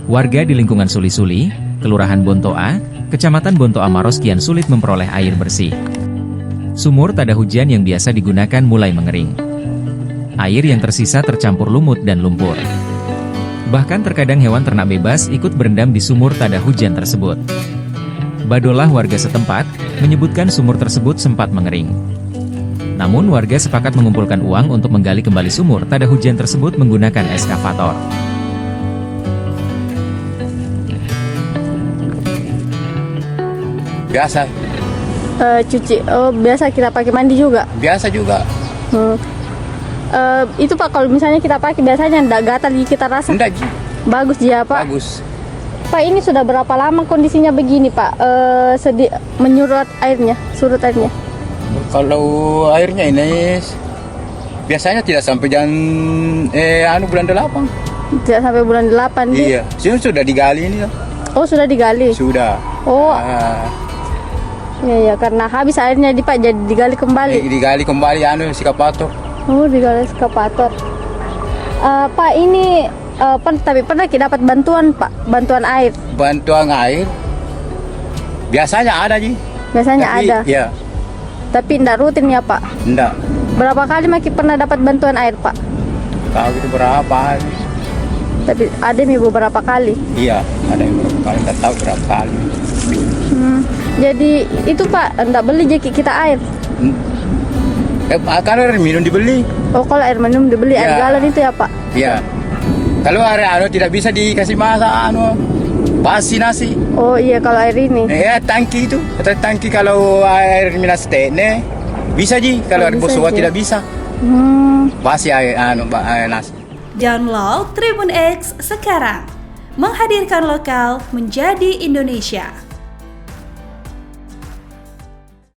Warga di lingkungan Suli-Suli, Kelurahan Bontoa, Kecamatan Bontoa Maros kian sulit memperoleh air bersih. Sumur tada hujan yang biasa digunakan mulai mengering. Air yang tersisa tercampur lumut dan lumpur. Bahkan terkadang hewan ternak bebas ikut berendam di sumur tada hujan tersebut. Badolah warga setempat, menyebutkan sumur tersebut sempat mengering. Namun warga sepakat mengumpulkan uang untuk menggali kembali sumur tada hujan tersebut menggunakan eskavator. Biasa. Cuci, biasa kita pakai mandi juga. Biasa juga. Itu Pak, kalau misalnya kita pakai biasanya enggak gatal kita rasa. Enggak, Ji. Bagus ya Pak. Bagus. Pak, ini sudah berapa lama kondisinya begini Pak? Menyurut airnya, surut airnya. Kalau airnya ini biasanya tidak sampai bulan 8. Tidak sampai bulan 8. Iya, sudah digali ini. Oh, sudah digali. Sudah. Oh. Ya, karena habis airnya Pak, jadi digali kembali. Digali kembali eskavator. Oh, digali eskavator. Pak, ini tapi pernah kita dapat bantuan Pak, bantuan air. Bantuan air biasanya ada, Ji. Biasanya Tapi, ada. Iya. Tapi enggak rutin ya Pak. Enggak. Berapa kali Maki pernah dapat bantuan air Pak? Tahu itu berapa? Tapi ada beberapa kali. Iya, ada yang berapa kali, enggak tahu berapa kali. Jadi itu Pak, enggak beli jadi kita air. Kan air minum dibeli. Oh, kalau air minum dibeli, air Ya. galon itu ya Pak? Iya. Kalau air tidak bisa dikasih masak basi nasi. Oh iya, kalau air ini. Tangki itu. Tangki kalau air minas tene bisa, Ji. Kalau air bisa boswa aja. tidak bisa. Basi air nasi. Download Tribun X sekarang. Menghadirkan lokal menjadi Indonesia.